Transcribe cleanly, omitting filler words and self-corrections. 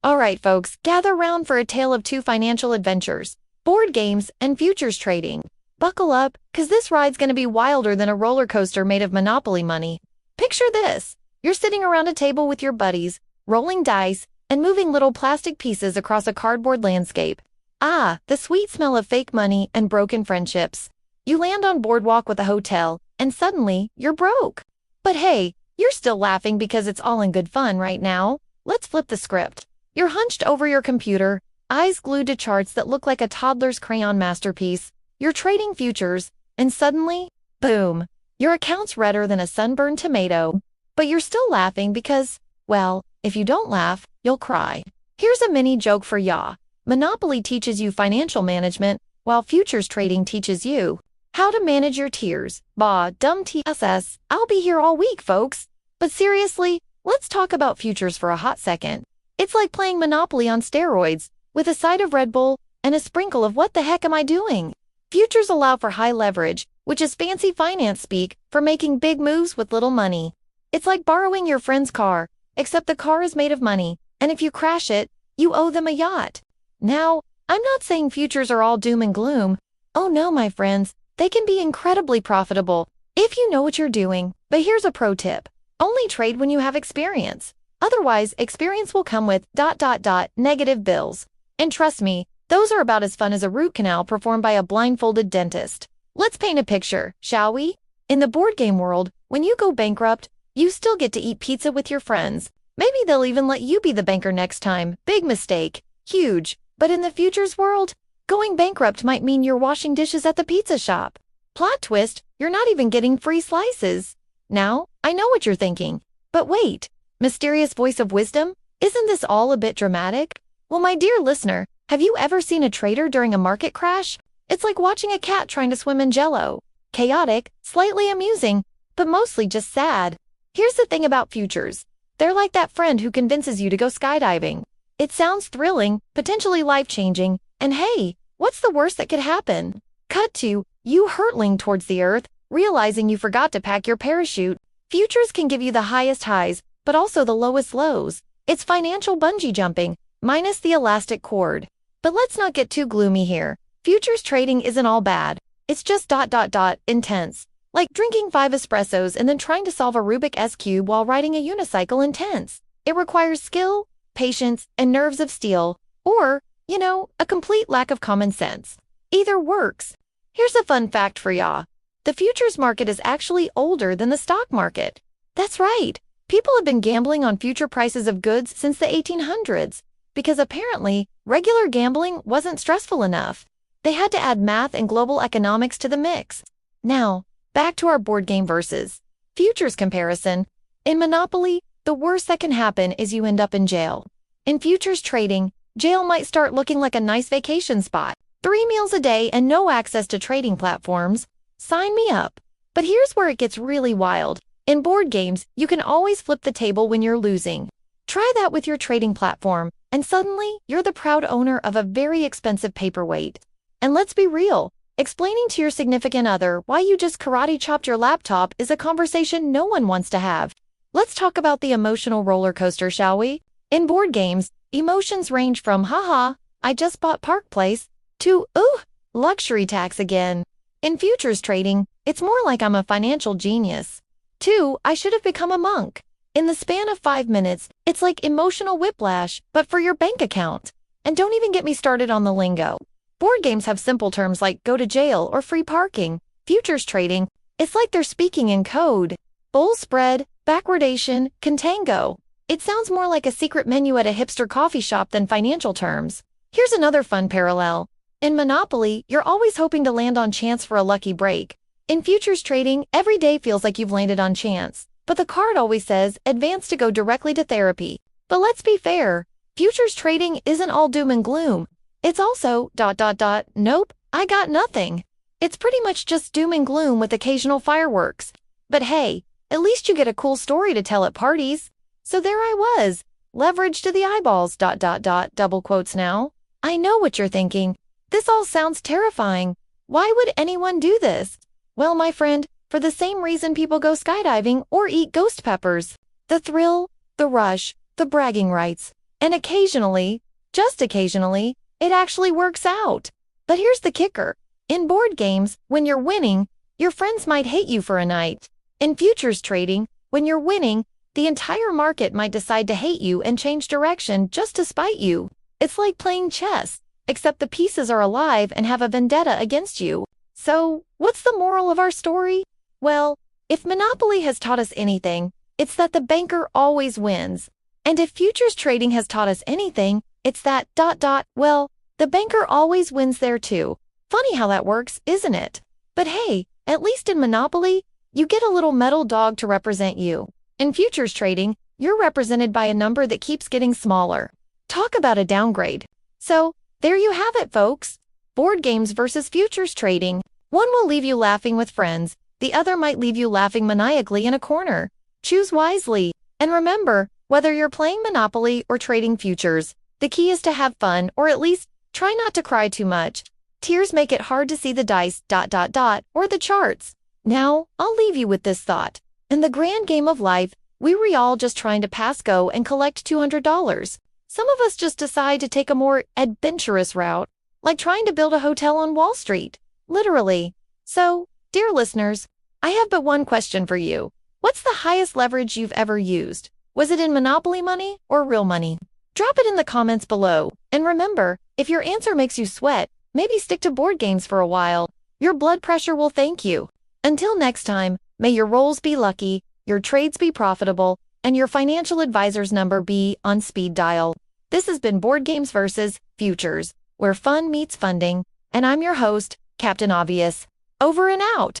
Alright folks, gather round for a tale of two financial adventures, board games and futures trading. Buckle up, cause this ride's gonna be wilder than a roller coaster made of Monopoly money. Picture this, you're sitting around a table with your buddies, rolling dice, and moving little plastic pieces across a cardboard landscape. Ah, the sweet smell of fake money and broken friendships. You land on boardwalk with a hotel, and suddenly, you're broke. But hey, you're still laughing because it's all in good fun right now. Let's flip the script. You're hunched over your computer, eyes glued to charts that look like a toddler's crayon masterpiece. You're trading futures, and suddenly, boom, your account's redder than a sunburned tomato. But you're still laughing because, well, if you don't laugh, you'll cry. Here's a mini joke for ya. Monopoly teaches you financial management, while futures trading teaches you how to manage your tears. Bah, dumb TSS, I'll be here all week, folks. But seriously, let's talk about futures for a hot second. It's like playing Monopoly on steroids, with a side of Red Bull and a sprinkle of what the heck am I doing? Futures allow for high leverage, which is fancy finance speak for making big moves with little money. It's like borrowing your friend's car, except the car is made of money, and if you crash it, you owe them a yacht. Now, I'm not saying futures are all doom and gloom. Oh no, my friends, they can be incredibly profitable if you know what you're doing. But here's a pro tip. Only trade when you have experience. Otherwise, experience will come with ... negative bills. And trust me, those are about as fun as a root canal performed by a blindfolded dentist. Let's paint a picture, shall we? In the board game world, when you go bankrupt, you still get to eat pizza with your friends. Maybe they'll even let you be the banker next time. Big mistake. Huge. But in the futures world, going bankrupt might mean you're washing dishes at the pizza shop. Plot twist, you're not even getting free slices. Now, I know what you're thinking. But wait. Mysterious voice of wisdom? Isn't this all a bit dramatic? Well, my dear listener, have you ever seen a trader during a market crash? It's like watching a cat trying to swim in jello. Chaotic, slightly amusing, but mostly just sad. Here's the thing about futures. They're like that friend who convinces you to go skydiving. It sounds thrilling, potentially life-changing, and hey, what's the worst that could happen? Cut to you hurtling towards the earth, realizing you forgot to pack your parachute. Futures can give you the highest highs, but also the lowest lows. It's financial bungee jumping, minus the elastic cord. But let's not get too gloomy here. Futures trading isn't all bad. It's just ... intense. Like drinking 5 espressos and then trying to solve a Rubik's Cube while riding a unicycle intense. It requires skill, patience, and nerves of steel, or, a complete lack of common sense. Either works. Here's a fun fact for ya. The futures market is actually older than the stock market. That's right. People have been gambling on future prices of goods since the 1800s, because apparently, regular gambling wasn't stressful enough. They had to add math and global economics to the mix. Now, back to our board game versus futures comparison. In Monopoly, the worst that can happen is you end up in jail. In futures trading, jail might start looking like a nice vacation spot. 3 meals a day and no access to trading platforms. Sign me up. But here's where it gets really wild. In board games, you can always flip the table when you're losing. Try that with your trading platform, and suddenly, you're the proud owner of a very expensive paperweight. And let's be real, explaining to your significant other why you just karate chopped your laptop is a conversation no one wants to have. Let's talk about the emotional roller coaster, shall we? In board games, emotions range from haha, I just bought Park Place, to ooh, luxury tax again. In futures trading, it's more like I'm a financial genius. 2, I should have become a monk. In the span of 5 minutes, it's like emotional whiplash, but for your bank account. And don't even get me started on the lingo. Board games have simple terms like go to jail or free parking. Futures trading, it's like they're speaking in code. Bull spread, backwardation, contango. It sounds more like a secret menu at a hipster coffee shop than financial terms. Here's another fun parallel. In Monopoly, you're always hoping to land on chance for a lucky break. In futures trading, every day feels like you've landed on chance. But the card always says, advance to go directly to therapy. But let's be fair. Futures trading isn't all doom and gloom. It's also ... nope, I got nothing. It's pretty much just doom and gloom with occasional fireworks. But hey, at least you get a cool story to tell at parties. So there I was, leveraged to the eyeballs ... double quotes now. I know what you're thinking. This all sounds terrifying. Why would anyone do this? Well, my friend, for the same reason people go skydiving or eat ghost peppers. The thrill, the rush, the bragging rights. And occasionally, just occasionally, it actually works out. But here's the kicker. In board games, when you're winning, your friends might hate you for a night. In futures trading, when you're winning, the entire market might decide to hate you and change direction just to spite you. It's like playing chess, except the pieces are alive and have a vendetta against you. So, what's the moral of our story? Well, if Monopoly has taught us anything, it's that the banker always wins. And if futures trading has taught us anything, it's that, well, the banker always wins there too. Funny how that works, isn't it? But hey, at least in Monopoly, you get a little metal dog to represent you. In futures trading, you're represented by a number that keeps getting smaller. Talk about a downgrade. So, there you have it, folks. Board games versus futures trading. One will leave you laughing with friends, the other might leave you laughing maniacally in a corner. Choose wisely. And remember, whether you're playing Monopoly or trading futures, the key is to have fun or at least try not to cry too much. Tears make it hard to see the dice, or the charts. Now, I'll leave you with this thought. In the grand game of life, we were all just trying to pass go and collect $200. Some of us just decide to take a more adventurous route, like trying to build a hotel on Wall Street. Literally. So, dear listeners, I have but one question for you. What's the highest leverage you've ever used? Was it in Monopoly money or real money? Drop it in the comments below. And remember, if your answer makes you sweat, maybe stick to board games for a while. Your blood pressure will thank you. Until next time, may your rolls be lucky, your trades be profitable, and your financial advisor's number be on speed dial. This has been Board Games vs. Futures, where fun meets funding, and I'm your host, Captain Obvious. Over and out.